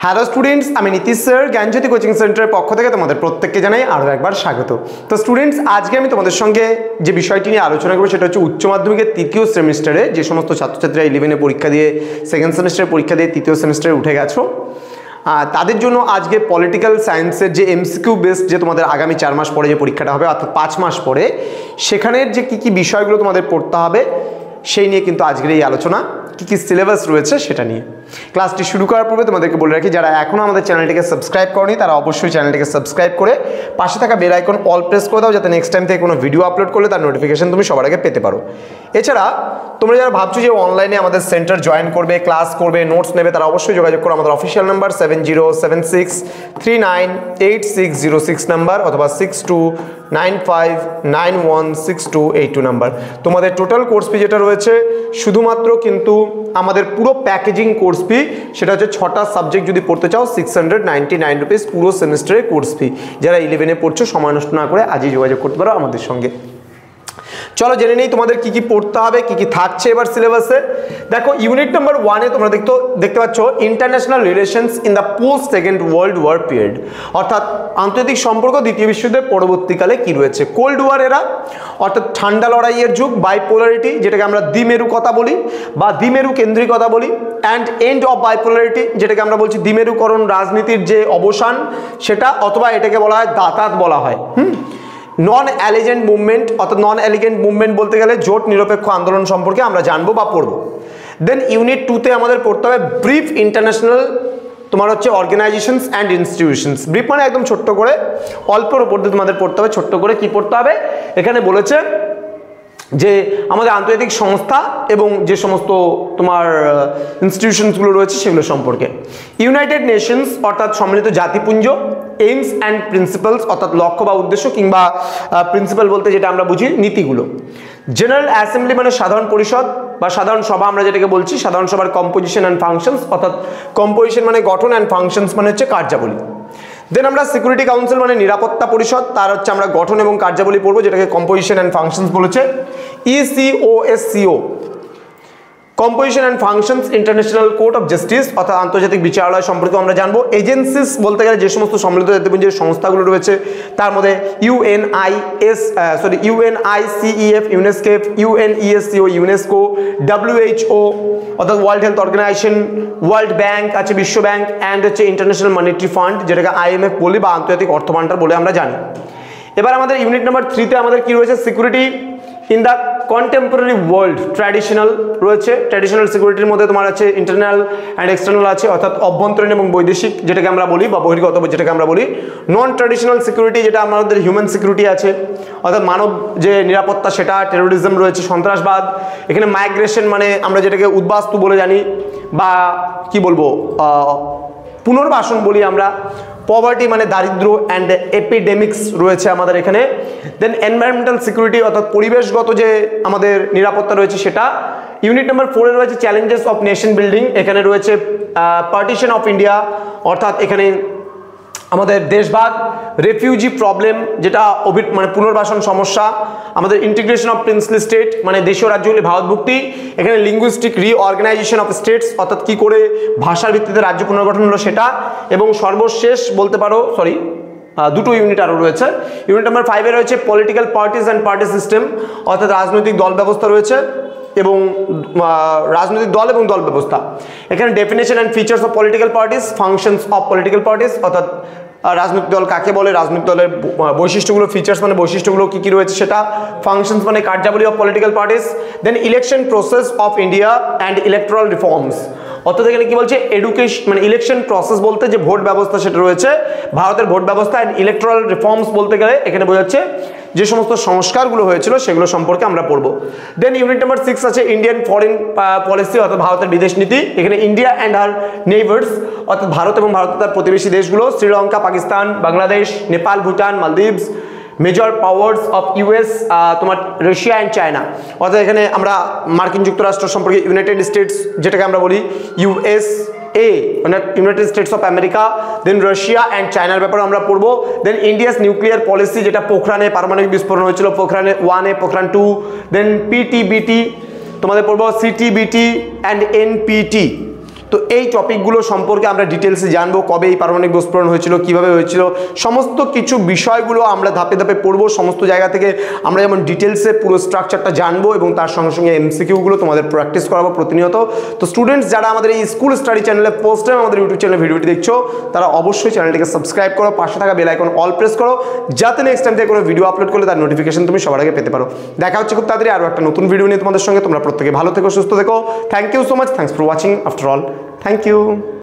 Hello students, আমি Nitish sir জ্ঞানজ্যোতি coaching সেন্টারের পক্ষ থেকে তোমাদের প্রত্যেককে জানাই আরও একবার স্বাগত। তো স্টুডেন্টস, আজকে আমি তোমাদের সঙ্গে যে বিষয়টি নিয়ে আলোচনা করবো সেটা হচ্ছে উচ্চ মাধ্যমিকের তৃতীয় সেমিস্টারে যে সমস্ত ছাত্রছাত্রীরা 11-এ পরীক্ষা দিয়ে সেকেন্ড সেমিস্টারে পরীক্ষা দিয়ে তৃতীয় সেমিস্টারে উঠে গেছো, তাদের জন্য আজকে পলিটিক্যাল সায়েন্সের যে এমসিকিউ বেসড যে তোমাদের আগামী 4 মাস পরে যে পরীক্ষাটা হবে অর্থাৎ 5 মাস পরে, সেখানের যে কী কী বিষয়গুলো তোমাদের পড়তে হবে সেই নিয়ে কিন্তু আজকের এই আলোচনা। কী কী সিলেবাস রয়েছে সেটা নিয়ে ক্লাসটি শুরু করার পূর্বে তোমাদেরকে বলে রাখি, যারা এখনও আমাদের চ্যানেলটিকে সাবস্ক্রাইব করনি তারা অবশ্যই চ্যানেলটিকে সাবস্ক্রাইব করে পাশে থাকা বেল আইকন অল প্রেস করে দাও, যাতে নেক্সট টাইম থেকে কোনো ভিডিও আপলোড করলে তার নোটিফিকেশন তুমি সবার আগে পেতে পারো। এছাড়া তোমরা যারা ভাবছো যে অনলাইনে আমাদের সেন্টার জয়েন করবে, ক্লাস করবে, নোটস নেবে, তারা অবশ্যই যোগাযোগ করো আমাদের অফিসিয়াল নাম্বার 7076398606 নাম্বার অথবা 6295916282 নাম্বার। তোমাদের টোটাল কোর্স ফি যেটা রয়েছে শুধুমাত্র কিন্তু আমাদের পুরো প্যাকেজিং কোর্স ফি, সেটা হচ্ছে 6টা সাবজেক্ট যদি পড়তে চাও 699 রুপিস পুরো সেমিস্টারের কোর্স ফি। যারা 11-এ পড়ছো সময় নষ্ট না করে আজই যোগাযোগ করতে পারো আমাদের সঙ্গে। চলো জেনে নেই তোমাদের কি কি পড়তে হবে, কি কি থাকছে এবার সিলেবাসে। দেখো, ইউনিট নাম্বার 1-এ তোমরা দেখতে পাচ্ছ international relations in the post second world war period, অর্থাৎ আন্তর্জাতিক সম্পর্ক দ্বিতীয় বিশ্বযুদ্ধের পরবর্তীকালে কি রয়েছে। কোল্ড ওয়ার এরা অর্থাৎ ঠান্ডা লড়াইয়ের যুগ, বাইপোলারিটি যেটাকে আমরা দ্বিমেরুকতা বলি বা দ্বিমেরু কেন্দ্রিকতা বলি, অ্যান্ড এন্ড অফ বাইপোলারিটি যেটাকে আমরা বলছি দ্বিমেরুকরণ রাজনীতির যে অবসান সেটা, অথবা এটাকে বলা হয় দাতাত বলা হয়। নন অ্যালিগেন্ট মুভমেন্ট অর্থাৎ নন অ্যালিগেন্ট মুভমেন্ট বলতে গেলে জোট নিরপেক্ষ আন্দোলন সম্পর্কে আমরা জানবো বা পড়বো। দেন ইউনিট 2-তে আমাদের পড়তে হবে ব্রিফ ইন্টারন্যাশনাল তোমার হচ্ছে অর্গানাইজেশনস অ্যান্ড ইনস্টিটিউশনস। ব্রিফ মানে একদম ছোট্ট করে, অল্পের উপর দিয়ে তোমাদের পড়তে হবে। ছোট্ট করে কি পড়তে হবে এখানে বলেছে যে আমাদের আন্তর্জাতিক সংস্থা এবং যে সমস্ত তোমার ইনস্টিটিউশনসগুলো রয়েছে সেগুলো সম্পর্কে। ইউনাইটেড নেশনস অর্থাৎ সম্মিলিত জাতিপুঞ্জ, এইমস অ্যান্ড প্রিন্সিপালস অর্থাৎ লক্ষ্য বা উদ্দেশ্য, কিংবা প্রিন্সিপাল বলতে যেটা আমরা বুঝি নীতিগুলো। জেনারেল অ্যাসেম্বলি মানে সাধারণ পরিষদ বা সাধারণ সভা আমরা যেটাকে বলছি, সাধারণ সভার কম্পোজিশন অ্যান্ড ফাংশনস অর্থাৎ কম্পোজিশন মানে গঠন অ্যান্ড ফাংশনস মানে হচ্ছে কার্যাবলী। দেন আমরা সিকিউরিটি কাউন্সিল মানে নিরাপত্তা পরিষদ, তার হচ্ছে আমরা গঠন এবং কার্যাবলী পড়বো যেটাকে কম্পোজিশন অ্যান্ড ফাংশনস বলেছে। ECOSOC composition and functions international court of justice অর্থাৎ আন্তর্জাতিক বিচারালয় সম্পর্কে আমরা জানবো। এজেন্সিস বলতে গেলে যে সমস্ত সম্মিলিত জাতিপুঞ্জের সংস্থাগুলো রয়েছে তার মধ্যে UNICEF UNICEF, UNESCO UNESCO, WHO অর্থাৎ World Health Organization, World Bank আছে বিশ্ব ব্যাংক, অ্যান্ড হচ্ছে ইন্টারন্যাশনাল মনিটারি ফান্ড যেটাকে IMF বলি বা আন্তর্জাতিক অর্থ ভান্ডার বলে আমরা জানি। এবার আমাদের ইউনিট নাম্বার 3-তে আমাদের কি রয়েছে, security in the contemporary world traditional রয়েছে। ট্র্যাডিশনাল সিকিউরিটির মধ্যে তোমার আছে ইন্টারনাল অ্যান্ড এক্সটার্নাল আছে অর্থাৎ অভ্যন্তরীণ এবং বৈদেশিক যেটাকে আমরা বলি বা বহির্গত যেটাকে আমরা বলি। নন ট্র্যাডিশনাল সিকিউরিটি যেটা আমাদের হিউম্যান সিকিউরিটি আছে অর্থাৎ মানব যে নিরাপত্তা সেটা। টেরোরিজম রয়েছে, সন্ত্রাসবাদ। এখানে মাইগ্রেশন মানে আমরা যেটাকে উদ্বাস্তু বলে জানি বা কি বলবো পুনর্বাসন বলি আমরা। পভার্টি মানে দারিদ্র অ্যান্ড এপিডেমিক্স রয়েছে আমাদের এখানে। দেন এনভায়রনমেন্টাল সিকিউরিটি অর্থাৎ পরিবেশগত যে আমাদের নিরাপত্তা রয়েছে সেটা। ইউনিট নাম্বার 4-এ রয়েছে চ্যালেঞ্জেস অফ নেশন বিল্ডিং, এখানে রয়েছে পার্টিশন অফ ইন্ডিয়া অর্থাৎ এখানে আমাদের দেশভাগ, রেফিউজি প্রবলেম যেটা মানে পুনর্বাসন সমস্যা, আমাদের ইন্টিগ্রেশন অফ প্রিন্সলি স্টেট মানে দেশীয় রাজ্যগুলি ভারতভুক্তি, এখানে লিঙ্গুইস্টিক রিঅর্গানাইজেশন অফ স্টেটস অর্থাৎ কি করে ভাষার ভিত্তিতে রাজ্য পুনর্গঠন হলো সেটা, এবং সর্বশেষ বলতে পারো দুটো ইউনিট আরও রয়েছে। ইউনিট নাম্বার 5-এ রয়েছে political parties and party system অর্থাৎ রাজনৈতিক দল ব্যবস্থা রয়েছে এবং রাজনৈতিক দল এবং দল ব্যবস্থা। এখানে definition and features of political parties, functions of political parties অর্থাৎ রাজনৈতিক দল কাকে বলে, রাজনৈতিক দলের বৈশিষ্ট্যগুলো, ফিচার্স মানে বৈশিষ্ট্যগুলো কী কী রয়েছে সেটা, ফাংশনস মানে কার্যাবলী of political parties. Then election process of India and electoral reforms অর্থাৎ এখানে কি বলছে এডুকেশন মানে ইলেকশন প্রসেস বলতে যে ভোট ব্যবস্থা সেটা রয়েছে ভারতের ভোট ব্যবস্থা, অ্যান্ড ইলেকট্রাল রিফর্মস বলতে গেলে এখানে বোঝাচ্ছে যে সমস্ত সংস্কারগুলো হয়েছিল সেগুলো সম্পর্কে আমরা পড়বো। দেন ইউনিট নাম্বার 6 আছে ইন্ডিয়ান ফরেন পলিসি অর্থাৎ ভারতের বিদেশ নীতি। এখানে ইন্ডিয়া অ্যান্ড হার নেইবার্স অর্থাৎ ভারত এবং ভারতের তার প্রতিবেশী দেশগুলো, Sri Lanka, Pakistan, Bangladesh, Nepal, Bhutan, Maldives, major powers of US তোমার রাশিয়া অ্যান্ড চায়না অর্থাৎ এখানে আমরা মার্কিন যুক্তরাষ্ট্র সম্পর্কে, ইউনাইটেড স্টেটস যেটাকে আমরা বলি USA মানে United States of America, then Russia and চায়নার ব্যাপারে আমরা পড়বো। দেন ইন্ডিয়াস নিউক্লিয়ার পলিসি যেটা পোখরানে পারমাণবিক বিস্ফোরণ হয়েছিল, পোখরানে 1-এ, পোখরান 2, দেন PTBT তোমাদের পড়বো, CTBT অ্যান্ড NPT তো এই টপিকগুলো সম্পর্কে আমরা ডিটেলসে জানবো, কবে এই পারমাণবিক বিস্ফোরণ হয়েছিল, কিভাবে হয়েছিল, সমস্ত কিছু বিষয়গুলো আমরা ধাপে ধাপে পড়বো। সমস্ত জায়গা থেকে আমরা যেমন ডিটেলসে পুরো স্ট্রাকচারটা জানবো এবং তার সঙ্গে সঙ্গে এমসিকিউগুলো তোমাদের প্র্যাকটিস করাবো প্রতিনিয়ত। তো স্টুডেন্টস যারা আমাদের এই স্কুল স্টাডি চ্যানেলে ফার্স্ট টাইম আমাদের ইউটিউব চ্যানেলে ভিডিওটি দেখছো, তারা অবশ্যই চ্যানেলটিকে সাবস্ক্রাইব করো, পাশে থাকা বেল আইকন অল প্রেস করো, যাতে নেক্সট টাইম থেকে কোনো ভিডিও আপলোড করলে তার নোটিফিকেশন তুমি সবার আগে পেতে পারো। দেখা হচ্ছে খুব তাড়াতাড়ি আরও একটা নতুন ভিডিও নিয়ে তোমাদের সঙ্গে। তোমরা প্রত্যেকে ভালো থেকো, সুস্থ থেকো। Thank you so much, thanks for watching after all, thank you.